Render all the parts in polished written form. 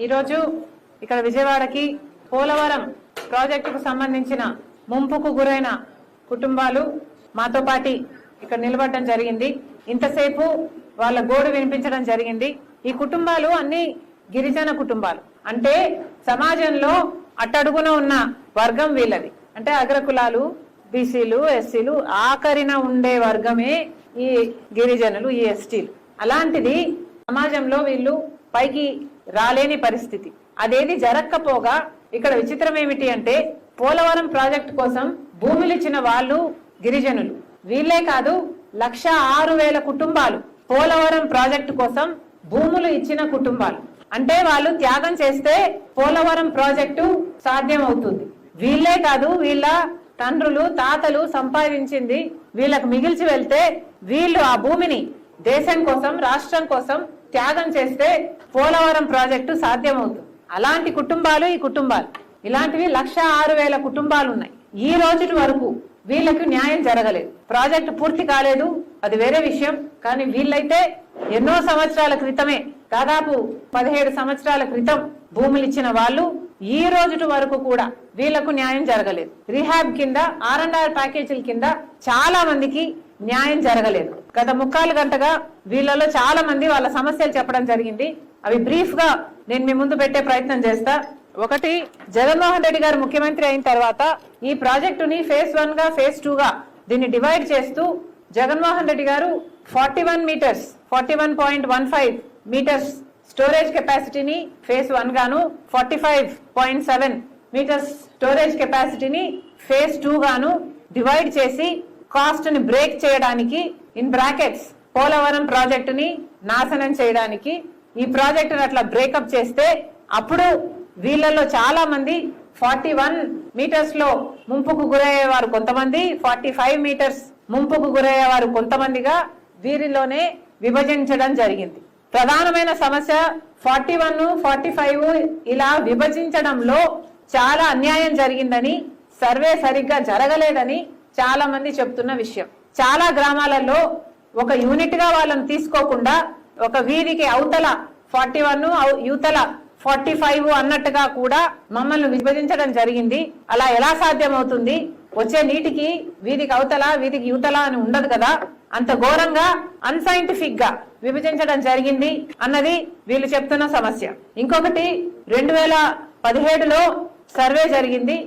ఈరోజు ఇక్కడ విజయవాడకి పోలవరం ప్రాజెక్టుకు సంబంధించిన ముంపుకు గురైన కుటుంబాలు మాతో పాటి ఇక్కడ నిలబడడం జరిగింది. ఇంతసేపు వాళ్ళ గోడు వినిపించడం జరిగింది. ఈ కుటుంబాలు అన్ని గిరిజన కుటుంబాలు, అంటే సమాజంలో అట్టడుగున ఉన్న వర్గం వీళ్ళది. అంటే అగ్రకులాలు, బీసీలు, ఎస్సీలు, ఆఖరిన ఉండే వర్గమే ఈ గిరిజనులు, ఈ ఎస్టీలు. అలాంటిది సమాజంలో వీళ్ళు పైకి రాలేని పరిస్థితి. అదేది జరగకపోగా ఇక్కడ విచిత్రం ఏమిటి అంటే పోలవరం ప్రాజెక్టు కోసం భూములు ఇచ్చిన వాళ్ళు గిరిజనులు. వీళ్ళే కాదు, 1,06,000 కుటుంబాలు పోలవరం ప్రాజెక్టు కోసం భూములు ఇచ్చిన కుటుంబాలు. అంటే వాళ్ళు త్యాగం చేస్తే పోలవరం ప్రాజెక్టు సాధ్యం అవుతుంది. వీళ్ళే కాదు, వీళ్ళ తండ్రులు, తాతలు సంపాదించింది వీళ్ళకు మిగిల్చి వెళ్తే వీళ్ళు ఆ భూమిని దేశం కోసం, రాష్ట్రం కోసం త్యాగం చేస్తే పోలవరం ప్రాజెక్టు సాధ్యమవుతుంది. అలాంటి కుటుంబాలు ఈ కుటుంబాలు. ఇలాంటివి 1,06,000 కుటుంబాలు ఉన్నాయి. ఈ రోజు వరకు వీళ్ళకు న్యాయం జరగలేదు. ప్రాజెక్టు పూర్తి కాలేదు, అది వేరే విషయం. కానీ వీళ్ళైతే ఎన్నో సంవత్సరాల క్రితమే, దాదాపు 17 సంవత్సరాల క్రితం భూములు ఇచ్చిన వాళ్ళు ఈ రోజు వరకు కూడా వీళ్లకు న్యాయం జరగలేదు. రీహాబ్ కింద, R&R ప్యాకేజీల కింద చాలా మందికి న్యాయం జరగలేదు. గత 3/4 గంటగా వీళ్ళలో చాలా మంది వాళ్ళ సమస్యలు చెప్పడం జరిగింది. అవి బ్రీఫ్ గా నేను మీ ముందు పెట్టే ప్రయత్నం చేస్తా. ఒకటి, జగన్మోహన్ రెడ్డి గారు ముఖ్యమంత్రి అయిన తర్వాత ఈ ప్రాజెక్టుని phase 1 గా, phase 2 గా దీన్ని డివైడ్ చేస్తూ జగన్మోహన్ రెడ్డి గారు 41 మీటర్స్ 41.15 మీటర్స్ స్టోరేజ్ కెపాసిటీని phase 1 గాను, 45.7 మీటర్స్ స్టోరేజ్ కెపాసిటీని phase 2 గాను డివైడ్ చేసి కాస్ట్ ని బ్రేక్ చేయడానికి, ఇన్ బ్రాకెట్స్ పోలవరం ప్రాజెక్టుని నాశనం చేయడానికి ఈ ప్రాజెక్టును అట్లా బ్రేకప్ చేస్తే అప్పుడు వీళ్ళలో చాలా మంది 41 మీటర్స్ లో ముంపుకు గురయ్యేవారు కొంతమంది, 45 మీటర్స్ ముంపుకు గురయ్యేవారు కొంతమందిగా వీరిలోనే విభజించడం జరిగింది. ప్రధానమైన సమస్య 41, 45 ఇలా విభజించడంలో చాలా అన్యాయం జరిగిందని, సర్వే సరిగ్గా జరగలేదని చాలా మంది చెప్తున్న విషయం. చాలా గ్రామాలలో ఒక యూనిట్ గా వాళ్ళని తీసుకోకుండా ఒక వీధికి అవతల 41, యువతల 45 అన్నట్టుగా కూడా మమ్మల్ని విభజించడం జరిగింది. అలా ఎలా సాధ్యం అవుతుంది? వచ్చే నీటికి వీధికి అవతల, వీధికి యువతల అని ఉండదు కదా. అంత ఘోరంగా, అన్సైంటిఫిక్ గా విభజించడం జరిగింది అన్నది వీళ్ళు చెప్తున్న సమస్య. ఇంకొకటి, 2017లో సర్వే జరిగింది.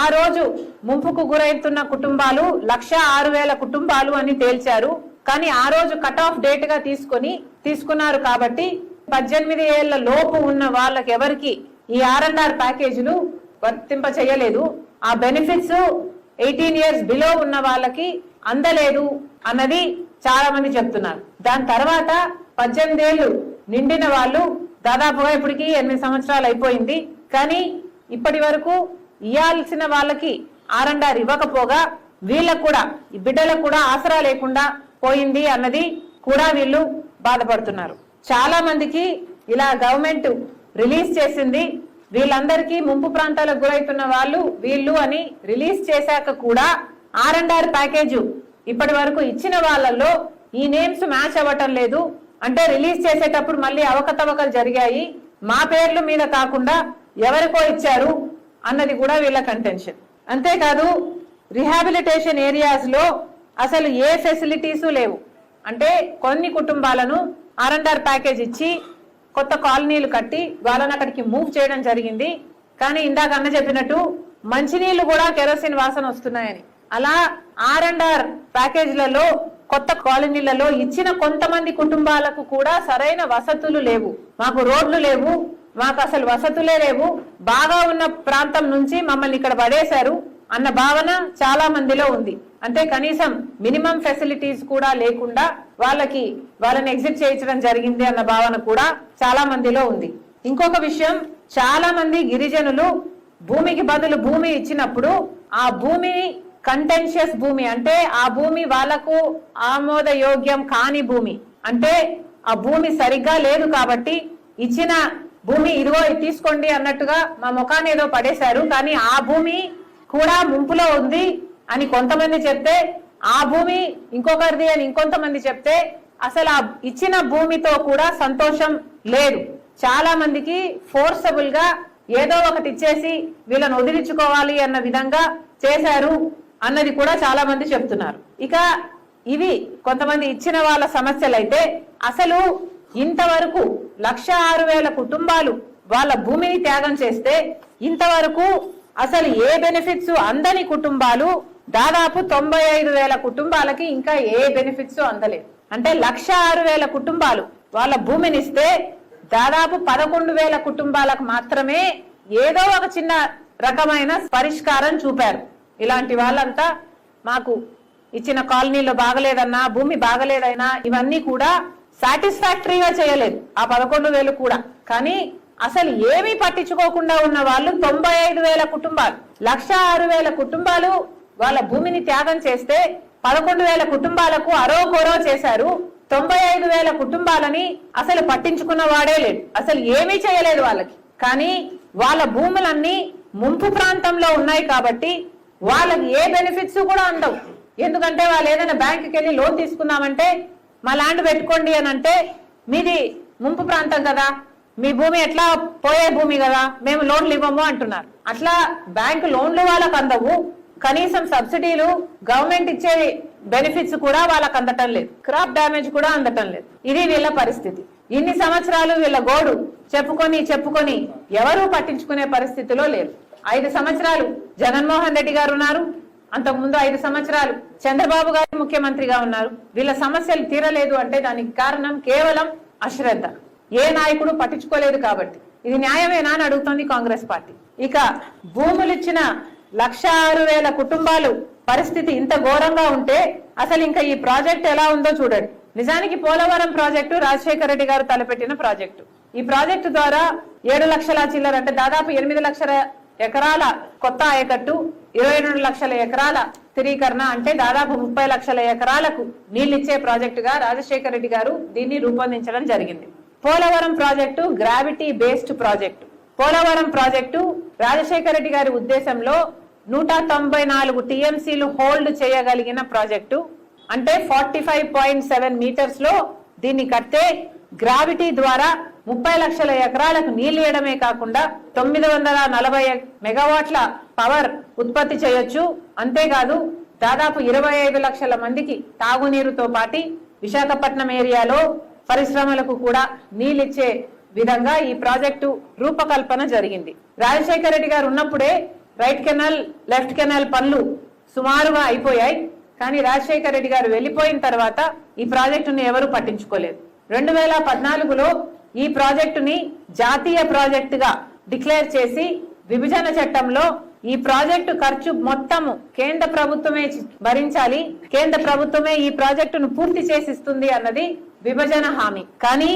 ఆ రోజు ముంపుకు గురైతున్న కుటుంబాలు 1,06,000 కుటుంబాలు అని తేల్చారు. కానీ ఆ రోజు కట్ ఆఫ్ డేట్ గా తీసుకున్నారు కాబట్టి 18 ఏళ్ల లోపు ఉన్న వాళ్ళకి ఎవరికి ఈ R&R ప్యాకేజీలు వర్తింప చేయలేదు. ఆ బెనిఫిట్స్ 18 ఇయర్స్ బిలో ఉన్న వాళ్ళకి అందలేదు అన్నది చాలా మంది చెప్తున్నారు. దాని తర్వాత 18 ఏళ్లు నిండిన వాళ్ళు దాదాపుగా ఇప్పటికి 8 సంవత్సరాలు అయిపోయింది. కానీ ఇప్పటి వరకు ఇవ్వాల్సిన వాళ్ళకి R&R ఇవ్వకపోగా వీళ్ళకు కూడా, ఈ బిడ్డలకు కూడా ఆసరా లేకుండా పోయింది అన్నది కూడా వీళ్ళు బాధపడుతున్నారు. చాలా మందికి ఇలా గవర్నమెంట్ రిలీజ్ చేసింది, వీళ్ళందరికీ ముంపు ప్రాంతాలకు గురైతున్న వాళ్ళు వీళ్ళు అని రిలీజ్ చేశాక కూడా R&R ప్యాకేజ్ ఇప్పటి వరకు ఇచ్చిన వాళ్ళల్లో ఈ నేమ్స్ మ్యాచ్ అవ్వటం లేదు. అంటే రిలీజ్ చేసేటప్పుడు మళ్ళీ అవకతవకలు జరిగాయి, మా పేర్ల మీద కాకుండా ఎవరికో ఇచ్చారు అన్నది కూడా వీళ్ళ కంటెన్షన్. అంతేకాదు, రిహాబిలిటేషన్ ఏరియాస్ లో అసలు ఏ ఫెసిలిటీస్ లేవు. అంటే కొన్ని కుటుంబాలను R&R ప్యాకేజ్ ఇచ్చి కొత్త కాలనీలు కట్టి వాళ్ళని అక్కడికి మూవ్ చేయడం జరిగింది. కానీ ఇందాక అన్న చెప్పినట్టు మంచినీళ్లు కూడా కెరోసిన్ వాసన వస్తున్నాయని, అలా R&R ప్యాకేజీలలో కొత్త కాలనీలలో ఇచ్చిన కొంతమంది కుటుంబాలకు కూడా సరైన వసతులు లేవు. మాకు రోడ్లు లేవు, మాకు అసలు వసతులే లేవు, బాగా ఉన్న ప్రాంతం నుంచి మమ్మల్ని ఇక్కడ పడేశారు అన్న భావన చాలా మందిలో ఉంది. అంటే కనీసం మినిమం ఫెసిలిటీస్ కూడా లేకుండా వాళ్ళని ఎగ్జిట్ చేయించడం జరిగింది అన్న భావన కూడా చాలా మందిలో ఉంది. ఇంకొక విషయం, చాలా మంది గిరిజనులు భూమికి బదులు భూమి ఇచ్చినప్పుడు ఆ భూమిని కంటెన్షియస్ భూమి, అంటే ఆ భూమి వాళ్లకు ఆమోదయోగ్యం కాని భూమి, అంటే ఆ భూమి సరిగ్గా లేదు కాబట్టి ఇచ్చిన భూమి ఇదిగో తీసుకోండి అన్నట్టుగా మా ముఖాన్ని ఏదో పడేశారు. కానీ ఆ భూమి కూడా ముంపులో ఉంది అని కొంతమంది చెప్తే, ఆ భూమి ఇంకొకరిది అని ఇంకొంతమంది చెప్తే, అసలు ఆ ఇచ్చిన భూమితో కూడా సంతోషం లేదు. చాలా మందికి ఫోర్సబుల్ గా ఏదో ఒకటి ఇచ్చేసి వీళ్ళని వదిలించుకోవాలి అన్న విధంగా చేశారు అన్నది కూడా చాలా మంది చెప్తున్నారు. ఇక ఇవి కొంతమంది ఇచ్చిన వాళ్ళ సమస్యలైతే అసలు ఇంతవరకు 1,06,000 కుటుంబాలు వాళ్ళ భూమిని త్యాగం చేస్తే ఇంతవరకు అసలు ఏ బెనిఫిట్స్ అందని కుటుంబాలు దాదాపు 95,000 కుటుంబాలకి ఇంకా ఏ బెనిఫిట్స్ అందలేదు. అంటే 1,06,000 కుటుంబాలు వాళ్ళ భూమిని ఇస్తే దాదాపు 11,000 కుటుంబాలకు మాత్రమే ఏదో ఒక చిన్న రకమైన పరిష్కారం చూపారు. ఇలాంటి వాళ్ళంతా మాకు ఇచ్చిన కాలనీలో బాగలేదన్నా, భూమి బాగలేదైనా ఇవన్నీ కూడా సాటిస్ఫాక్టరీగా చేయలేదు ఆ 11,000 కూడా. కానీ అసలు ఏమీ పట్టించుకోకుండా ఉన్న వాళ్ళు 95,000 కుటుంబాలు. 1,06,000 కుటుంబాలు వాళ్ళ భూమిని త్యాగం చేస్తే 11,000 కుటుంబాలకు అరోకొరో చేశారు. 95,000 కుటుంబాలని అసలు పట్టించుకున్న వాడే లేడు, అసలు ఏమీ చేయలేదు వాళ్ళకి. కానీ వాళ్ళ భూములన్నీ ముంపు ప్రాంతంలో ఉన్నాయి కాబట్టి వాళ్ళకి ఏ బెనిఫిట్స్ కూడా అందవు. ఎందుకంటే వాళ్ళు ఏదైనా బ్యాంకుకి వెళ్ళి లోన్ తీసుకుందామంటే మా ల్యాండ్ పెట్టుకోండి అని అంటే మీది ముంపు ప్రాంతం కదా, మీ భూమి ఎట్లా పోయే భూమి కదా, మేము లోన్లు ఇవ్వము అంటున్నారు. అట్లా బ్యాంకు లోన్లు వాళ్ళకు అందవు, కనీసం సబ్సిడీలు గవర్నమెంట్ ఇచ్చే బెనిఫిట్స్ కూడా వాళ్ళకు అందటం లేదు, క్రాప్ డ్యామేజ్ కూడా అందటం లేదు. ఇది వీళ్ళ పరిస్థితి. ఇన్ని సంవత్సరాలు వీళ్ళ గోడు చెప్పుకొని ఎవరూ పట్టించుకునే పరిస్థితిలో లేరు. 5 సంవత్సరాలు జగన్మోహన్ రెడ్డి గారు ఉన్నారు, అంతకుముందు 5 సంవత్సరాలు చంద్రబాబు గారు ముఖ్యమంత్రిగా ఉన్నారు. వీళ్ళ సమస్యలు తీరలేదు అంటే దానికి కారణం కేవలం అశ్రద్ధ. ఏ నాయకుడు పట్టించుకోలేదు కాబట్టి. ఇది న్యాయమేనా అని అడుగుతోంది కాంగ్రెస్ పార్టీ. ఇక భూములిచ్చిన 1,06,000 కుటుంబాలు పరిస్థితి ఇంత ఘోరంగా ఉంటే అసలు ఇంకా ఈ ప్రాజెక్ట్ ఎలా ఉందో చూడండి. నిజానికి పోలవరం ప్రాజెక్టు రాజశేఖర రెడ్డి గారు తలపెట్టిన ప్రాజెక్టు. ఈ ప్రాజెక్టు ద్వారా 7 లక్షల చిల్లర అంటే దాదాపు 8 లక్షల ఎకరాల కొత్త ఆయకట్టు, 22 లక్షల ఎకరాల స్థిరీకరణ అంటే దాదాపు 30 లక్షల ఎకరాలకు నీళ్లిచ్చే ప్రాజెక్టుగా రాజశేఖర రెడ్డి గారు దీన్ని రూపొందించడం జరిగింది. Polavaram project gravity based project. Polavaram project Rajasekhara Reddy గారి ఉద్దేశంలో 194 టీఎంసీలు హోల్డ్ చేయగలిగిన ప్రాజెక్టు. అంటే 45.7 మీటర్స్ లో దీన్ని కడితే గ్రావిటీ ద్వారా 30 లక్షల ఎకరాలకు నీళ్లు ఇవ్వడమే కాకుండా 940 మెగావాట్ల పవర్ ఉత్పత్తి చేయొచ్చు. అంతేకాదు దాదాపు 25 లక్షల మందికి తాగునీరుతో పాటు విశాఖపట్నం ఏరియాలో పరిశ్రమలకు కూడా నీళ్ళిచ్చే విధంగా ఈ ప్రాజెక్టు రూపకల్పన జరిగింది. రాజశేఖర రెడ్డి గారు ఉన్నప్పుడే రైట్ కెనాల్, లెఫ్ట్ కెనాల్ పనులు సుమారుగా అయిపోయాయి. కానీ రాజశేఖర రెడ్డి గారు వెళ్లిపోయిన తర్వాత ఈ ప్రాజెక్టును ఎవరు పట్టించుకోలేదు. 2014లో ఈ ప్రాజెక్టుని జాతీయ ప్రాజెక్టుగా డిక్లేర్ చేసి విభజన చట్టంలో ఈ ప్రాజెక్టు ఖర్చు మొత్తము కేంద్ర ప్రభుత్వమే భరించాలి, కేంద్ర ప్రభుత్వమే ఈ ప్రాజెక్టును పూర్తి చేసిస్తుంది అన్నది విభజన హామీ. కానీ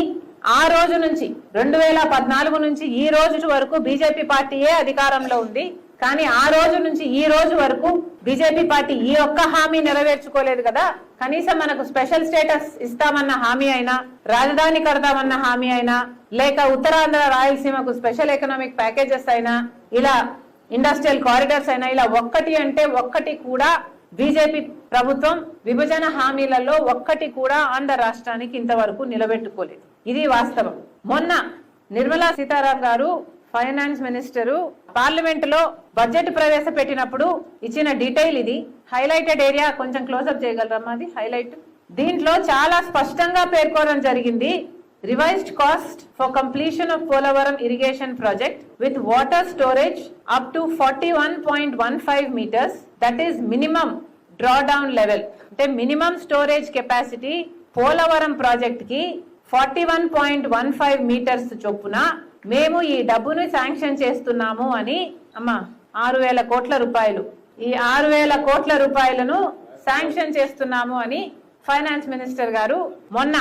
ఆ రోజు నుంచి 2014 నుంచి ఈ రోజు వరకు బీజేపీ పార్టీయే అధికారంలో ఉంది. కానీ ఆ రోజు నుంచి ఈ రోజు వరకు బీజేపీ పార్టీ ఈ ఒక్క హామీ నెరవేర్చుకోలేదు కదా. కనీసం మనకు స్పెషల్ స్టేటస్ ఇస్తామన్న హామీ అయినా, రాజధాని కడతామన్న హామీ అయినా, లేక ఉత్తరాంధ్ర రాయలసీమకు స్పెషల్ ఎకనామిక్ ప్యాకేజెస్ అయినా, ఇలా ఇండస్ట్రియల్ కారిడార్స్ అయినా, ఇలా ఒక్కటి అంటే ఒక్కటి కూడా బీజేపీ ప్రభుత్వం విభజన హామీలలో ఒక్కటి కూడా ఆంధ్ర రాష్ట్రానికి ఇంతవరకు నిలబెట్టుకోలేదు. ఇది వాస్తవం. మొన్న నిర్మలా సీతారామన్ గారు ఫైనాన్స్ మినిస్టరు పార్లమెంట్ లో బడ్జెట్ ప్రవేశపెట్టినప్పుడు ఇచ్చిన డీటెయిల్ ఇది. హైలైటెడ్ ఏరియా కొంచెం క్లోజ్అప్ చేయగలరమ్మా, అది హైలైట్. దీంట్లో చాలా స్పష్టంగా పేర్కొనడం జరిగింది. Revised cost for completion of Polavaram irrigation project with water storage up to 41.15 metres, that is minimum drawdown level. అంటే minimum storage capacity Polavaram project కి 41.15 మీటర్స్ చొప్పున మేము ఈ డబ్బును శాంక్షన్ చేస్తున్నాము అని. అమ్మా 6,000 కోట్ల రూపాయలు, ఈ 6,000 కోట్ల రూపాయలను శాంక్షన్ చేస్తున్నాము అని ఫైనాన్స్ మినిస్టర్ గారు మొన్న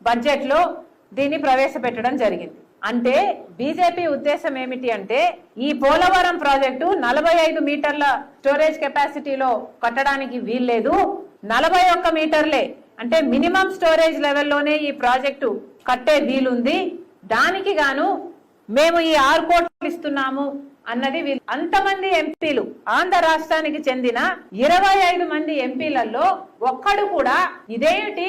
బడ్జెట్ లో దీన్ని ప్రవేశపెట్టడం జరిగింది. అంటే బీజేపీ ఉద్దేశం ఏమిటి అంటే ఈ పోలవరం ప్రాజెక్టు 45 మీటర్ల స్టోరేజ్ కెపాసిటీలో కట్టడానికి వీల్లేదు, 41 మీటర్లే అంటే మినిమం స్టోరేజ్ లెవెల్లోనే ఈ ప్రాజెక్టు కట్టే వీలుంది. దానికి గాను మేము ఈ 6 కోట్లు ఇస్తున్నాము అన్నది. అంతమంది ఎంపీలు, ఆంధ్ర రాష్ట్రానికి చెందిన 25 మంది ఎంపీలలో ఒక్కడు కూడా ఇదేమిటి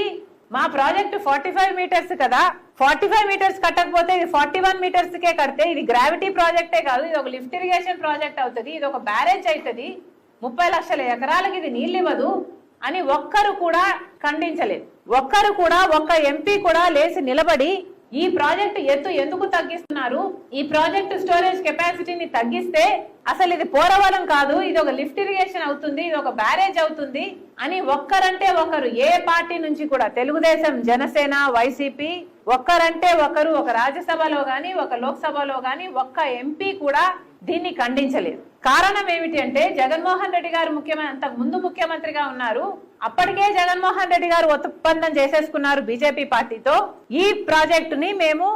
మా ప్రాజెక్టు 45 మీటర్స్ కదా, 45 మీటర్స్ కట్టకపోతే ఇది 41 మీటర్స్ కే కడితే ఇది గ్రావిటీ ప్రాజెక్టే కాదు, ఇది ఒక లిఫ్ట్ ఇరిగేషన్ ప్రాజెక్ట్ అవుతుంది, ఇది ఒక బ్యారేజ్ అవుతుంది, 30 లక్షల ఎకరాలకి ఇది నీళ్ళు ఇవ్వదు అని ఒక్కరు కూడా ఖండించలేదు. ఒక్కరు కూడా, ఒక్క ఎంపీ కూడా లేచి నిలబడి ఈ ప్రాజెక్టు ఎత్తు ఎందుకు తగ్గిస్తున్నారు, ఈ ప్రాజెక్టు స్టోరేజ్ కెపాసిటీని తగ్గిస్తే అసలు ఇది పోలవరం కాదు, ఇది ఒక లిఫ్ట్ ఇరిగేషన్ అవుతుంది, ఇది ఒక బ్యారేజ్ అవుతుంది అని ఒక్కరంటే ఒకరు ఏ పార్టీ నుంచి కూడా, తెలుగుదేశం, జనసేన, వైసీపీ, ఒక్కరంటే ఒకరు ఒక రాజ్యసభలో గాని ఒక లోక్సభలో గాని ఒక్క ఎంపీ కూడా దీన్ని ఖండించలేదు. కారణం ఏమిటి అంటే జగన్మోహన్ రెడ్డి గారు అంతకు ముందు ముఖ్యమంత్రిగా ఉన్నారు, అప్పటికే జగన్మోహన్ రెడ్డి గారు ఒప్పందం చేసేసుకున్నారు బీజేపీ పార్టీతో, ఈ ప్రాజెక్టుని మేము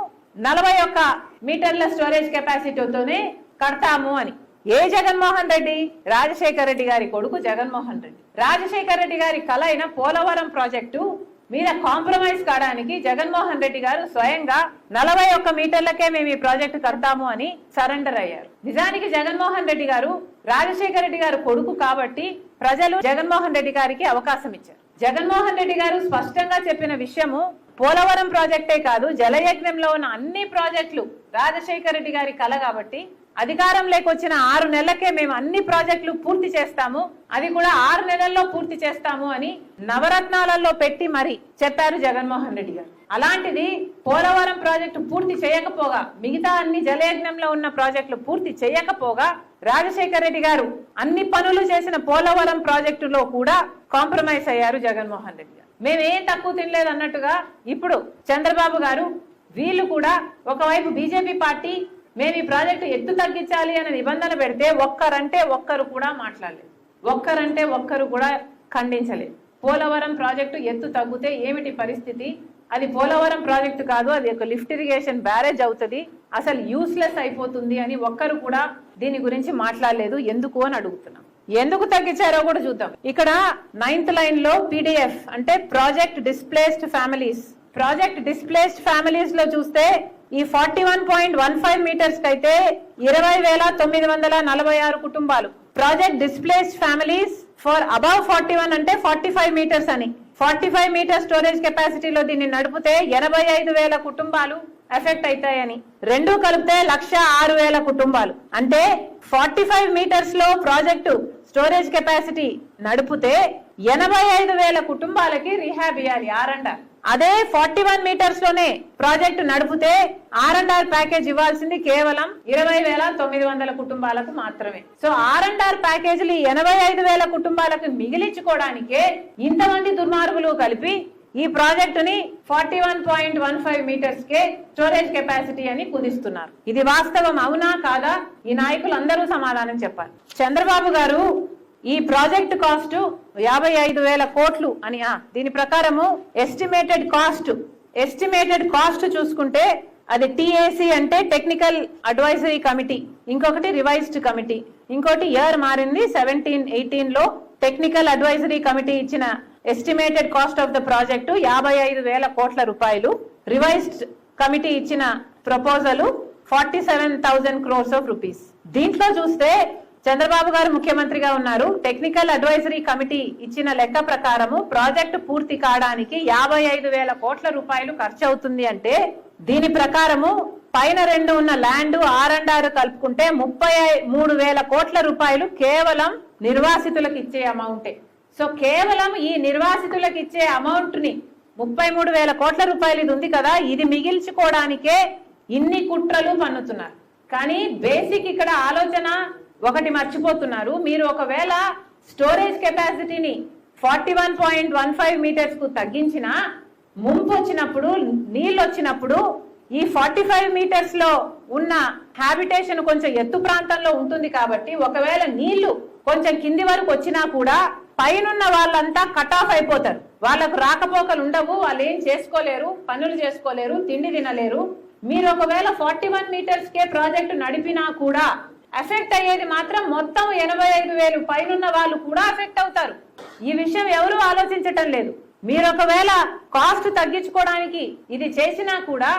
41 మీటర్ల స్టోరేజ్ కెపాసిటీతోనే కడతాము అని. ఏ జగన్మోహన్ రెడ్డి? రాజశేఖర రెడ్డి గారి కొడుకు జగన్మోహన్ రెడ్డి. రాజశేఖర రెడ్డి గారి కల అయిన పోలవరం ప్రాజెక్టు మీద కాంప్రమైజ్ కావడానికి జగన్మోహన్ రెడ్డి గారు స్వయంగా 41 మీటర్లకే మేము ఈ ప్రాజెక్టు కడతాము అని సరెండర్ అయ్యారు. నిజానికి జగన్మోహన్ రెడ్డి గారు రాజశేఖర రెడ్డి గారు కొడుకు కాబట్టి ప్రజలు జగన్మోహన్ రెడ్డి గారికి అవకాశం ఇచ్చారు. జగన్మోహన్ రెడ్డి గారు స్పష్టంగా చెప్పిన విషయము పోలవరం ప్రాజెక్టే కాదు, జలయజ్ఞంలో ఉన్న అన్ని ప్రాజెక్టులు రాజశేఖర రెడ్డి గారి కల కాబట్టి అధికారం లేకొచ్చిన 6 నెలలకే మేము అన్ని ప్రాజెక్టులు పూర్తి చేస్తాము, అది కూడా 6 నెలల్లో పూర్తి చేస్తాము అని నవరత్నాలలో పెట్టి మరి చెప్పారు జగన్మోహన్ రెడ్డి గారు. అలాంటిది పోలవరం ప్రాజెక్టు పూర్తి చేయకపోగా, మిగతా అన్ని జలయజ్ఞంలో ఉన్న ప్రాజెక్టులు పూర్తి చేయకపోగా రాజశేఖర రెడ్డి గారు అన్ని పనులు చేసిన పోలవరం ప్రాజెక్టులో కూడా కాంప్రమైజ్ అయ్యారు జగన్మోహన్ రెడ్డి గారు. మేమేం తక్కువ తినలేదు అన్నట్టుగా ఇప్పుడు చంద్రబాబు గారు వీళ్ళు కూడా ఒకవైపు బీజేపీ పార్టీ మేము ఈ ప్రాజెక్టు ఎత్తు తగ్గించాలి అనే నిబంధన పెడితే ఒక్కరంటే ఒక్కరు కూడా మాట్లాడలేదు, ఒక్కరంటే ఒక్కరు కూడా ఖండించలేదు. పోలవరం ప్రాజెక్టు ఎత్తు తగ్గితే ఏమిటి పరిస్థితి, అది పోలవరం ప్రాజెక్టు కాదు, అది ఒక లిఫ్ట్ ఇరిగేషన్ బ్యారేజ్ అవుతుంది, అసలు యూస్లెస్ అయిపోతుంది అని ఒక్కరు కూడా దీని గురించి మాట్లాడలేదు. ఎందుకు అని అడుగుతున్నాం. ఎందుకు తగ్గించారో కూడా చూద్దాం. ఇక్కడ 9th లైన్ లో PDF అంటే project displaced families, project displaced families లో చూస్తే ఈ 41.15 మీటర్స్ కైతే 20,946 కుటుంబాలు. Project displaced families for above 41 అంటే 45 మీటర్స్ అని, 45 మీటర్ స్టోరేజ్ కెపాసిటీలో దీన్ని నడిపితే 85,000 కుటుంబాలు ఎఫెక్ట్ అవుతాయని, రెండు కలిపితే 106,000 కుటుంబాలు. అంటే 45 మీటర్స్ లో ప్రాజెక్టు స్టోరేజ్ కెపాసిటీ నడిపితే 85,000 కుటుంబాలకి రీహాబ్ ఇవ్వాలి R&R. అదే 41 మీటర్స్ లోనే ప్రాజెక్టు నడిపితే R&R ప్యాకేజ్ ఇవ్వాల్సింది కేవలం 20,900 కుటుంబాలకు మాత్రమే. సో R&R ప్యాకేజీలు 85,000 కుటుంబాలకు మిగిలించుకోవడానికే ఇంతమంది దుర్మార్గులు కలిపి ఈ ప్రాజెక్టుని 41.15 మీటర్స్ కే స్టోరేజ్ కెపాసిటీ అని కుదిస్తున్నారు. ఇది వాస్తవం అవునా కాదా? ఈ నాయకులు అందరూ సమాధానం చెప్పాలి. చంద్రబాబు గారు ఈ ప్రాజెక్ట్ కాస్ట్ 55,000 కోట్లు అని, దీని ప్రకారము ఎస్టిమేటెడ్ కాస్ట్ చూసుకుంటే అది TAC అంటే టెక్నికల్ అడ్వైజరీ కమిటీ, ఇంకొకటి రివైజ్డ్ కమిటీ, ఇంకోటి ఇయర్ మారింది 17-18 లో టెక్నికల్ అడ్వైజరీ కమిటీ ఇచ్చిన estimated cost of the project 55,000 కోట్ల రూపాయలు, రివైజ్డ్ కమిటీ ఇచ్చిన ప్రపోజల్ 47,000 crores of rupees. దీంట్లో చూస్తే చంద్రబాబు గారు ముఖ్యమంత్రిగా ఉన్నారు, టెక్నికల్ అడ్వైజరీ కమిటీ ఇచ్చిన లెక్క ప్రకారము ప్రాజెక్టు పూర్తి కావడానికి 55,000 కోట్ల రూపాయలు ఖర్చు అవుతుంది. అంటే దీని ప్రకారము పైన 2 ఉన్న ల్యాండ్ R&R కలుపుకుంటే 33,000 కోట్ల రూపాయలు కేవలం నిర్వాసితులకు ఇచ్చే అమౌంటే. సో కేవలం ఈ నిర్వాసితులకు ఇచ్చే అమౌంట్ ని 33,000 కోట్ల రూపాయలు ఇది ఉంది కదా, ఇది మిగిల్చుకోవడానికే ఇన్ని కుట్రలు పన్నుతున్నారు. కానీ బేసిక్ ఇక్కడ ఆలోచన ఒకటి మర్చిపోతున్నారు. మీరు ఒకవేళ స్టోరేజ్ కెపాసిటీని 41.15 మీటర్స్ కు తగ్గించిన ముంపు వచ్చినప్పుడు, నీళ్ళు వచ్చినప్పుడు ఈ 45 మీటర్స్ లో ఉన్న హ్యాబిటేషన్ కొంచెం ఎత్తు ప్రాంతంలో ఉంటుంది కాబట్టి ఒకవేళ నీళ్లు కొంచెం కింది వరకు వచ్చినా కూడా పైనున్న వాళ్ళంతా కట్ ఆఫ్ అయిపోతారు, వాళ్ళకు రాకపోకలు ఉండవు, వాళ్ళు ఏం చేసుకోలేరు, పనులు చేసుకోలేరు, తిండి తినలేరు. మీరు ఒకవేళ 41 మీటర్స్ కే ప్రాజెక్టు నడిపినా కూడా ఎఫెక్ట్ అయ్యేది మాత్రం మొత్తం 85,000 పైనున్న వాళ్ళు కూడా ఎఫెక్ట్ అవుతారు. ఈ విషయం ఎవరు ఆలోచించటం లేదు. మీరు ఒకవేళ కాస్ట్ తగ్గించుకోవడానికి ఇది చేసినా కూడా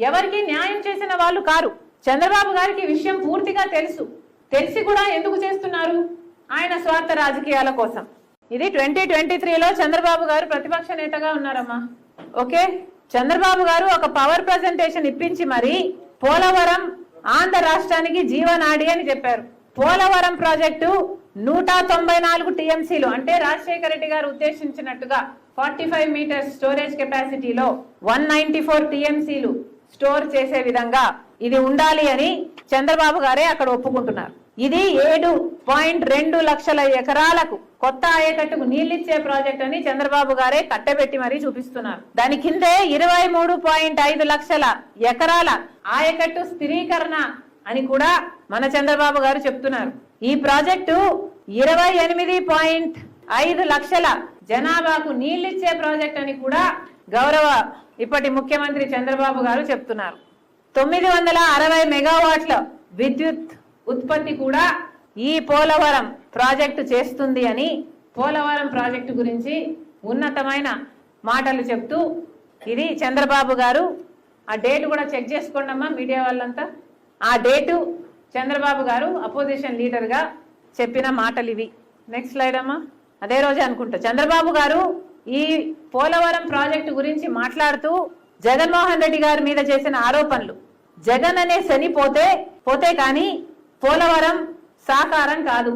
ఎవరికి న్యాయం చేసిన వాళ్ళు కారు. చంద్రబాబు గారికి విషయం పూర్తిగా తెలుసు, తెలిసి కూడా ఎందుకు చేస్తున్నారు? ఆయన స్వార్థ రాజకీయాల కోసం. ఇది 2023లో చంద్రబాబు గారు ప్రతిపక్ష నేతగా ఉన్నారమ్మా. ఓకే, చంద్రబాబు గారు ఒక పవర్ ప్రజెంటేషన్ ఇప్పించి మరి పోలవరం ఆంధ్ర రాష్ట్రానికి జీవనాడి అని చెప్పారు. పోలవరం ప్రాజెక్టు 194 టీఎంసీలు అంటే రాజశేఖర రెడ్డి గారు ఉద్దేశించినట్టుగా 45 మీటర్స్ స్టోరేజ్ కెపాసిటీలో 194 టీఎంసీలు స్టోర్ చేసే విధంగా ఇది ఉండాలి అని చంద్రబాబు గారే అక్కడ ఒప్పుకుంటున్నారు. ఇది 7.2 లక్షల ఎకరాలకు కొత్త ఆయకట్టుకు నీళ్లిచ్చే ప్రాజెక్ట్ అని చంద్రబాబు గారే కట్టబెట్టి మరీ చూపిస్తున్నారు. దాని కిందే 23.5 లక్షల ఎకరాల ఆయకట్టు స్థిరీకరణ అని కూడా మన చంద్రబాబు గారు చెప్తున్నారు. ఈ ప్రాజెక్టు 28.5 లక్షల జనాభాకు నీళ్లిచ్చే ప్రాజెక్ట్ అని కూడా గౌరవ ఇప్పటి ముఖ్యమంత్రి చంద్రబాబు గారు చెప్తున్నారు. 960 మెగావాట్ల విద్యుత్ ఉత్పత్తి కూడా ఈ పోలవరం ప్రాజెక్టు చేస్తుంది అని పోలవరం ప్రాజెక్టు గురించి ఉన్నతమైన మాటలు చెప్తూ ఇది చంద్రబాబు గారు ఆ డేట్ కూడా చెక్ చేసుకోండి అమ్మా మీడియా వాళ్ళంతా. ఆ డేటు చంద్రబాబు గారు అపోజిషన్ లీడర్ గా చెప్పిన మాటలు ఇవి. నెక్స్ట్ స్లైడ్ అమ్మా. అదే రోజే అనుకుంటా చంద్రబాబు గారు ఈ పోలవరం ప్రాజెక్టు గురించి మాట్లాడుతూ జగన్మోహన్ రెడ్డి గారి మీద చేసిన ఆరోపణలు, జగన్ అనే శని పోతే కానీ పోలవరం సాకారం కాదు,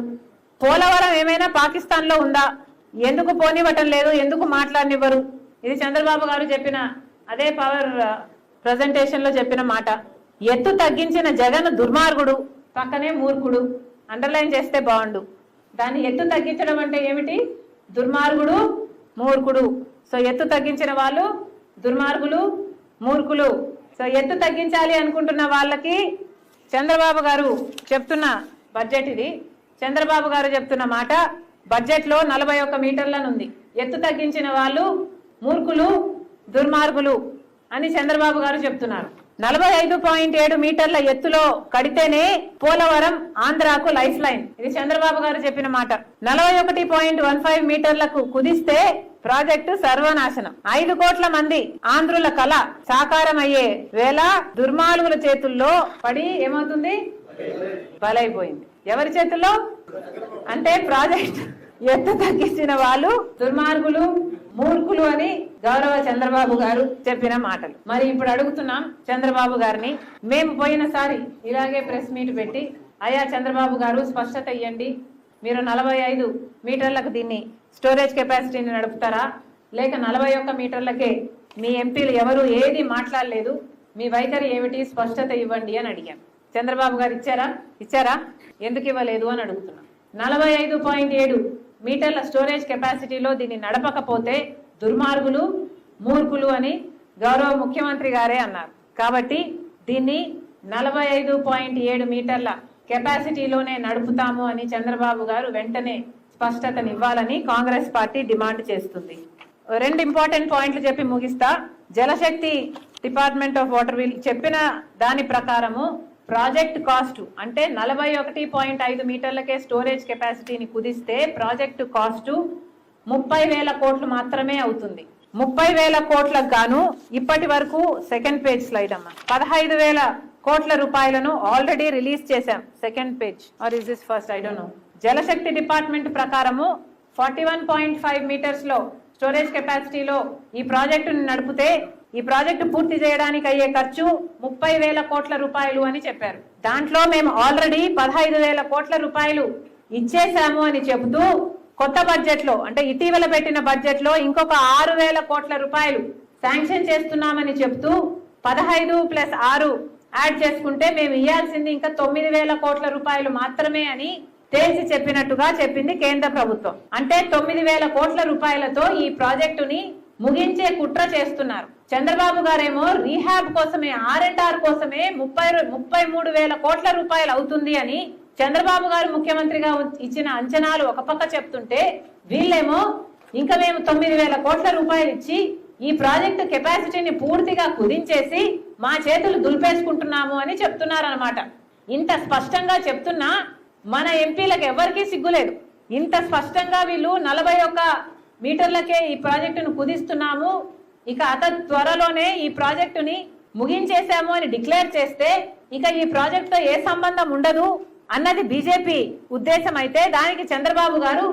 పోలవరం ఏమైనా పాకిస్తాన్ లో ఉందా, ఎందుకు పోనివ్వటం లేదు, ఎందుకు మాట్లాడనివ్వరు, ఇది చంద్రబాబు గారు చెప్పిన అదే పవర్ ప్రజెంటేషన్ లో చెప్పిన మాట. ఎత్తు తగ్గించిన జగన్ దుర్మార్గుడు, పక్కనే మూర్ఖుడు, అండర్లైన్ చేస్తే బాగుండు. దాన్ని ఎత్తు తగ్గించడం అంటే ఏమిటి? దుర్మార్గుడు, మూర్ఖుడు. సో ఎత్తు తగ్గించిన వాళ్ళు దుర్మార్గులు, మూర్ఖులు. సో ఎత్తు తగ్గించాలి అనుకుంటున్న వాళ్ళకి చంద్రబాబు గారు చెప్తున్న బడ్జెట్ ఇది. చంద్రబాబు గారు చెప్తున్న మాట బడ్జెట్ లో 41 మీటర్లనుంది. ఎత్తు తగ్గించిన వాళ్ళు మూర్ఖులు, దుర్మార్గులు అని చంద్రబాబు గారు చెప్తున్నారు. 45.7 మీటర్ల ఎత్తులో కడితేనే పోలవరం ఆంధ్రాకు లైఫ్ లైన్, ఇది చంద్రబాబు గారు చెప్పిన మాట. 41.15 మీటర్లకు కుదిస్తే ప్రాజెక్టు సర్వనాశనం. 5 కోట్ల మంది ఆంధ్రుల కళ సాకారం అయ్యే వేళ దుర్మార్గుల చేతుల్లో పడి ఏమవుతుంది? బలైపోయింది. ఎవరి చేతుల్లో అంటే ప్రాజెక్ట్ ఎత్తు తగ్గించిన వాళ్ళు దుర్మార్గులు, మూర్ఖులు అని గౌరవ చంద్రబాబు గారు చెప్పిన మాటలు. మరి ఇప్పుడు అడుగుతున్నాం చంద్రబాబు గారిని, మేము పోయినసారి ఇలాగే ప్రెస్ మీట్ పెట్టి అయ్యా చంద్రబాబు గారు స్పష్టత ఇవ్వండి, మీరు 45 మీటర్లకు దీన్ని స్టోరేజ్ కెపాసిటీని నడుపుతారా లేక 41 మీటర్లకే మీ ఎంపీలు ఎవరు ఏది మాట్లాడలేదు, మీ వైఖరి ఏమిటి, స్పష్టత ఇవ్వండి అని అడిగాం. చంద్రబాబు గారు ఇచ్చారా? ఎందుకు ఇవ్వలేదు అని అడుగుతున్నాం. 45.7 మీటర్ల స్టోరేజ్ కెపాసిటీలో దీన్ని నడపకపోతే దుర్మార్గులు, మూర్ఖులు అని గౌరవ ముఖ్యమంత్రి గారే అన్నారు. కాబట్టి దీన్ని 45.7 మీటర్ల కెపాసిటీలోనే నడుపుతాము అని చంద్రబాబు గారు వెంటనే స్పష్టతనివ్వాలని కాంగ్రెస్ పార్టీ డిమాండ్ చేస్తుంది. 2 ఇంపార్టెంట్ పాయింట్లు చెప్పి ముగిస్తా. జలశక్తి డిపార్ట్మెంట్ ఆఫ్ వాటర్ వీల్ చెప్పిన దాని ప్రకారము ప్రాజెక్ట్ కాస్ట్ అంటే 41.5 మీటర్లకే స్టోరేజ్ కెపాసిటీని కుదిస్తే ప్రాజెక్టు కాస్ట్ 30,000 కోట్లు మాత్రమే అవుతుంది. 30,000 కోట్లకు గాను ఇప్పటి వరకు సెకండ్ పేజ్ స్లైడ్ అమ్మా 15,000 కోట్ల రూపాయలను ఆల్రెడీ రిలీజ్ చేశాం. Second page are is this first, I don't know. Jal Shakti department ప్రకారము 41.5 మీటర్స్ లో స్టోరేజ్ కెపాసిటీలో ఈ ప్రాజెక్టును నడిపితే ఈ ప్రాజెక్టు పూర్తి చేయడానికి అయ్యే ఖర్చు 30,000 కోట్ల రూపాయలు అని చెప్పారు. దాంట్లో మేము ఆల్రెడీ 15,000 కోట్ల రూపాయలు ఇచ్చేసాము అని చెబుతూ కొత్త బడ్జెట్ లో అంటే ఇటీవల పెట్టిన బడ్జెట్ లో ఇంకొక 6,000 కోట్ల రూపాయలు శాంక్షన్ చేస్తున్నామని చెబుతూ 15 + 6 యాడ్ చేసుకుంటే మేము ఇవ్వాల్సింది ఇంకా 9,000 కోట్ల రూపాయలు మాత్రమే అని తేల్చి చెప్పినట్టుగా చెప్పింది కేంద్ర ప్రభుత్వం. అంటే 9,000 కోట్ల రూపాయలతో ఈ ప్రాజెక్టుని ముగించే కుట్ర చేస్తున్నారు. చంద్రబాబు గారేమో రీహాబ్ కోసమే, R&R కోసమే 33,000 కోట్ల రూపాయలు అవుతుంది అని చంద్రబాబు గారు ముఖ్యమంత్రిగా ఇచ్చిన అంచనాలు ఒక పక్క చెప్తుంటే వీళ్ళేమో ఇంకా మేము 9,000 కోట్ల రూపాయలు ఇచ్చి ఈ ప్రాజెక్టు కెపాసిటీని పూర్తిగా కుదించేసి మా చేతులు దులిపేసుకుంటున్నాము అని చెప్తున్నారన్నమాట. ఇంత స్పష్టంగా చెప్తున్నా మన ఎంపీలకు ఎవరికీ సిగ్గులేదు. ఇంత స్పష్టంగా వీళ్ళు 41 మీటర్లకే ఈ ప్రాజెక్టును కుదిస్తున్నాము, ఇక అత త్వరలోనే ఈ ప్రాజెక్టుని ముగించేశాము అని డిక్లేర్ చేస్తే ఇక ఈ ప్రాజెక్టుతో ఏ సంబంధం ఉండదు అన్నది బీజేపీ ఉద్దేశం అయితే దానికి చంద్రబాబు గారు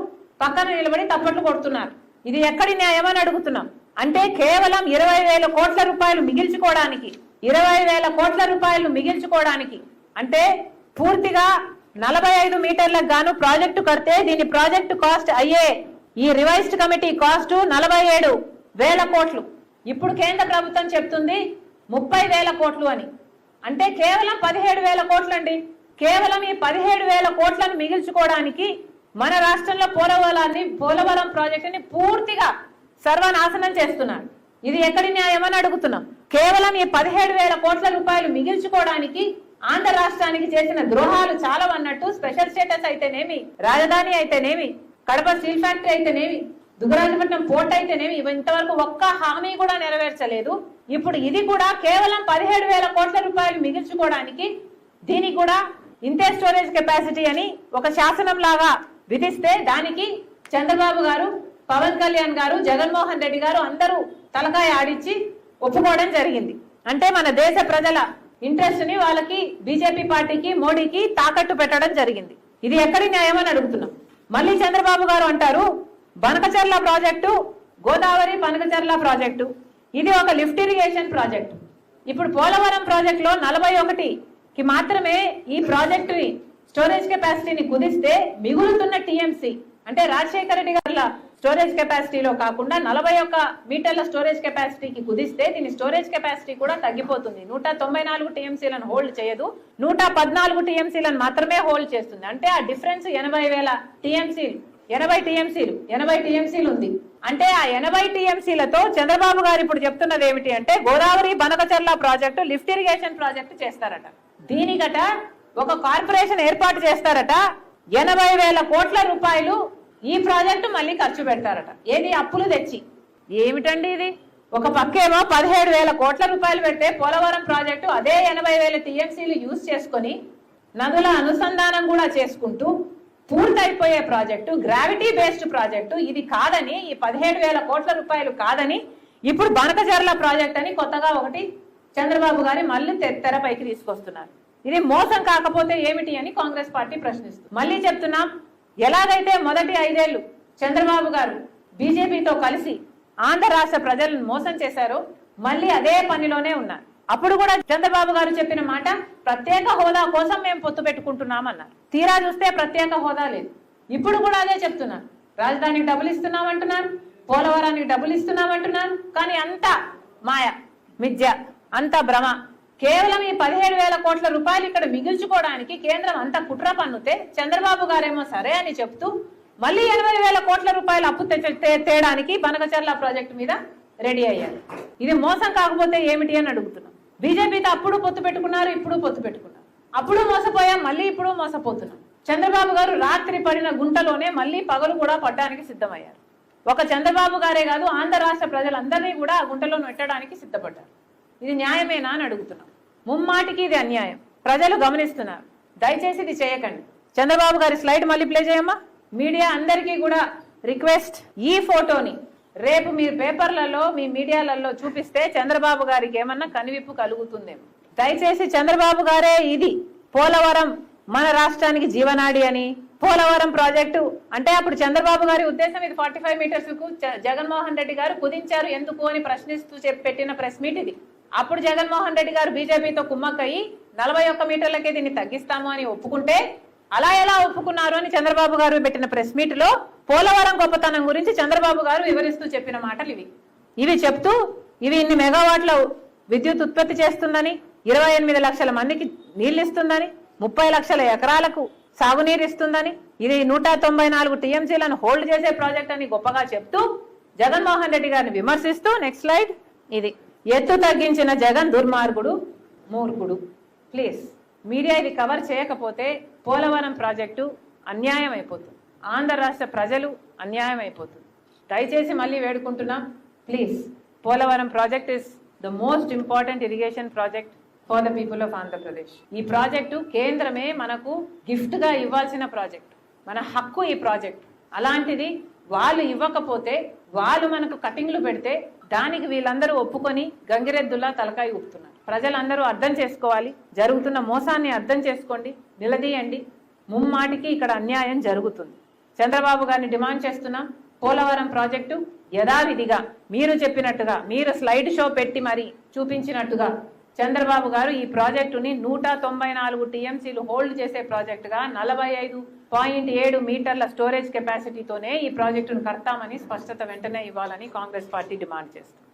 పక్కన నిలబడి తప్పట్లు కొడుతున్నారు. ఇది ఎక్కడి న్యాయం అని అడుగుతున్నాం. అంటే కేవలం 20,000 కోట్ల రూపాయలు మిగిల్చుకోవడానికి 20,000 కోట్ల రూపాయలు మిగిల్చుకోవడానికి అంటే పూర్తిగా 45 మీటర్లకు గాను ప్రాజెక్టు కడితే దీని ప్రాజెక్టు కాస్ట్ అయ్యే ఈ రివైజ్డ్ కమిటీ కాస్ట్ 47,000 కోట్లు. ఇప్పుడు కేంద్ర ప్రభుత్వం చెప్తుంది 30,000 కోట్లు అని. అంటే కేవలం 17,000 కోట్లు అండి. కేవలం ఈ 17,000 కోట్లను మిగిల్చుకోవడానికి మన రాష్ట్రంలో పోలవరం ప్రాజెక్టుని పూర్తిగా సర్వనాశనం చేస్తున్నారు. ఇది ఎక్కడి న్యాయం అని అడుగుతున్నాం. కేవలం ఈ 17,000 కోట్ల రూపాయలు మిగిల్చుకోవడానికి ఆంధ్ర రాష్ట్రానికి చేసిన ద్రోహాలు చాలా అన్నట్టు స్పెషల్ స్టేటస్ అయితేనేమి, రాజధాని అయితేనేమి, కడప స్టీల్ ఫ్యాక్టరీ అయితేనేమి, దుగ్గరాజపట్నం పోర్ట్ అయితేనేమి, ఇంతవరకు ఒక్క హామీ కూడా నెరవేర్చలేదు. ఇప్పుడు ఇది కూడా కేవలం 17,000 కోట్ల రూపాయలు మిగిల్చుకోవడానికి దీనికి కూడా ఇంతే స్టోరేజ్ కెపాసిటీ అని ఒక శాసనం లాగా విధిస్తే దానికి చంద్రబాబు గారు, పవన్ కళ్యాణ్ గారు, జగన్మోహన్ రెడ్డి గారు అందరూ తలకాయ ఆడిచ్చి ఒప్పుకోవడం జరిగింది. అంటే మన దేశ ప్రజల ఇంట్రెస్ట్ ని వాళ్ళకి బీజేపీ పార్టీకి మోడీకి తాకట్టు పెట్టడం జరిగింది. ఇది ఎక్కడి న్యాయం అని అడుగుతున్నాం. మళ్ళీ చంద్రబాబు గారు అంటారు బనకచర్ల ప్రాజెక్టు, గోదావరి బనకచర్ల ప్రాజెక్టు ఇది ఒక లిఫ్ట్ ఇరిగేషన్ ప్రాజెక్టు. ఇప్పుడు పోలవరం ప్రాజెక్ట్ లో 41కి మాత్రమే ఈ ప్రాజెక్టు స్టోరేజ్ కెపాసిటీని కుదిస్తే మిగులుతున్న టీఎంసీ అంటే రాజశేఖర రెడ్డి గారి స్టోరేజ్ కెపాసిటీలో కాకుండా 41 మీటర్ల స్టోరేజ్ కెపాసిటీకి కుదిస్తే దీని స్టోరేజ్ కెపాసిటీ కూడా తగ్గిపోతుంది. 194 టీఎంసీలను హోల్డ్ చేయదు, 114 టీఎంసీలను మాత్రమే హోల్డ్ చేస్తుంది. అంటే ఆ డిఫరెన్స్ 80,000 టీఎంసీలు, 80 టీఎంసీలు ఉంది. అంటే ఆ 80 టీఎంసీలతో చంద్రబాబు గారు ఇప్పుడు చెప్తున్నది ఏమిటి అంటే Godavari Banakacherla project lift irrigation project చేస్తారట. దీనికట ఒక కార్పొరేషన్ ఏర్పాటు చేస్తారట. 80,000 కోట్ల రూపాయలు ఈ ప్రాజెక్టు మళ్ళీ ఖర్చు పెడతారట. ఏది అప్పులు తెచ్చి. ఏమిటండి ఇది? ఒక పక్కేమో 17,000 కోట్ల రూపాయలు పెడితే పోలవరం ప్రాజెక్టు అదే 80,000 టీఎంసీలు యూజ్ చేసుకొని నదుల అనుసంధానం కూడా చేసుకుంటూ పూర్తయిపోయే ప్రాజెక్టు, గ్రావిటీ బేస్డ్ ప్రాజెక్టు ఇది కాదని, ఈ 17,000 కోట్ల రూపాయలు కాదని ఇప్పుడు బనకచర్ల ప్రాజెక్ట్ అని కొత్తగా ఒకటి చంద్రబాబు గారి మళ్ళీ తెరపైకి తీసుకొస్తున్నారు. ఇది మోసం కాకపోతే ఏమిటి అని కాంగ్రెస్ పార్టీ ప్రశ్నిస్తుంది. మళ్ళీ చెప్తున్నాం, ఎలాగైతే మొదటి 5 ఏళ్లు చంద్రబాబు గారు బీజేపీతో కలిసి ఆంధ్ర రాష్ట్ర ప్రజలను మోసం చేశారో మళ్ళీ అదే పనిలోనే ఉన్నారు. అప్పుడు కూడా చంద్రబాబు గారు చెప్పిన మాట ప్రత్యేక హోదా కోసం మేము పొత్తు పెట్టుకుంటున్నామన్నారు. తీరా చూస్తే ప్రత్యేక హోదా లేదు. ఇప్పుడు కూడా అదే చెప్తున్నారు. రాజధానికి డబ్బులు ఇస్తున్నామంటున్నారు, పోలవరానికి డబ్బులు ఇస్తున్నామంటున్నారు. కానీ అంతా మాయ, మిథ్య, అంతా భ్రమ. కేవలం ఈ 17,000 కోట్ల రూపాయలు ఇక్కడ మిగిల్చుకోవడానికి కేంద్రం అంతా కుట్ర పన్నుతే చంద్రబాబు గారేమో సరే అని చెప్తూ మళ్ళీ 80,000 కోట్ల రూపాయలు అప్పు తేయడానికి బనకచర్ల ప్రాజెక్టు మీద రెడీ అయ్యారు. ఇది మోసం కాకపోతే ఏమిటి అని అడుగుతున్నాం. బీజేపీతో అప్పుడు పొత్తు పెట్టుకున్నారు, ఇప్పుడు పొత్తు పెట్టుకున్నారు. అప్పుడు మోసపోయాం, మళ్ళీ ఇప్పుడు మోసపోతున్నాం. చంద్రబాబు గారు రాత్రి పడిన గుంటలోనే మళ్ళీ పగలు కూడా పడ్డానికి సిద్ధమయ్యారు. ఒక చంద్రబాబు గారే కాదు, ఆంధ్ర రాష్ట్ర ప్రజలందరినీ కూడా ఆ గుంటలో పెట్టడానికి సిద్ధపడ్డారు. ఇది న్యాయమేనా అని అడుగుతున్నాం. ముమ్మాటికి ఇది అన్యాయం. ప్రజలు గమనిస్తున్నారు. దయచేసి ఇది చేయకండి. చంద్రబాబు గారి స్లైడ్ మళ్ళీ ప్లే చేయమ్మా. మీడియా అందరికీ కూడా రిక్వెస్ట్, ఈ ఫోటోని రేపు మీరు పేపర్లలో మీ మీడియాలలో చూపిస్తే చంద్రబాబు గారికి ఏమన్నా కనివిప్పు కలుగుతుందేమో. దయచేసి చంద్రబాబు గారే ఇది పోలవరం మన రాష్ట్రానికి జీవనాడి అని, పోలవరం ప్రాజెక్టు అంటే అప్పుడు చంద్రబాబు గారి ఉద్దేశం ఇది 45 మీటర్స్ కు జగన్మోహన్ రెడ్డి గారు కుదించారు ఎందుకు అని ప్రశ్నిస్తూ పెట్టిన ప్రెస్ మీట్ ఇది. అప్పుడు జగన్మోహన్ రెడ్డి గారు బీజేపీతో కుమ్మక్కయి 41 మీటర్లకే దీన్ని తగ్గిస్తాము అని ఒప్పుకుంటే అలా ఎలా ఒప్పుకున్నారు అని చంద్రబాబు గారు పెట్టిన ప్రెస్ మీట్ లో పోలవరం గొప్పతనం గురించి చంద్రబాబు గారు వివరిస్తూ చెప్పిన మాటలు ఇవి చెప్తూ ఇవి ఇన్ని మెగావాట్ల విద్యుత్ ఉత్పత్తి చేస్తుందని, 28 లక్షల మందికి నీళ్లు ఇస్తుందని, 30 లక్షల ఎకరాలకు సాగునీరు ఇస్తుందని, ఇది 194 టీఎంసీలను హోల్డ్ చేసే ప్రాజెక్ట్ అని గొప్పగా చెప్తూ జగన్మోహన్ రెడ్డి గారిని విమర్శిస్తూ నెక్స్ట్ స్లైడ్ ఇది ఎత్తు తగ్గించిన జగన్ దుర్మార్గుడు, మూర్ఖుడు. ప్లీజ్ మీడియా ఇది కవర్ చేయకపోతే పోలవరం ప్రాజెక్టు అన్యాయం అయిపోతుంది. ఆంధ్ర రాష్ట్ర ప్రజలు అన్యాయం అయిపోతుంది. దయచేసి మళ్ళీ వేడుకుంటున్నాం, please Polavaram project is the most important irrigation project for the people of Andhra Pradesh. ఈ ప్రాజెక్టు కేంద్రమే మనకు గిఫ్ట్ గా ఇవ్వాల్సిన ప్రాజెక్ట్, మన హక్కు ఈ ప్రాజెక్ట్. అలాంటిది వాళ్ళు ఇవ్వకపోతే, వాళ్ళు మనకు కటింగ్లు పెడితే దానికి వీళ్ళందరూ ఒప్పుకొని గంగిరెద్దులా తలకాయ ఊపుతున్నారు. ప్రజలందరూ అర్థం చేసుకోవాలి. జరుగుతున్న మోసాన్ని అర్థం చేసుకోండి, నిలదీయండి. ముమ్మాటికి ఇక్కడ అన్యాయం జరుగుతుంది. చంద్రబాబు గారిని డిమాండ్ చేస్తున్నాం, పోలవరం ప్రాజెక్టు యథావిధిగా మీరు చెప్పినట్టుగా మీరు స్లైడ్ షో పెట్టి మరి చూపించినట్టుగా చంద్రబాబు గారు ఈ ప్రాజెక్టుని 194 టీఎంసీలు హోల్డ్ చేసే ప్రాజెక్టుగా 45.7 మీటర్ల స్టోరేజ్ కెపాసిటీతోనే ఈ ప్రాజెక్టును కడతామని స్పష్టత వెంటనే ఇవ్వాలని కాంగ్రెస్ పార్టీ డిమాండ్ చేస్తుంది.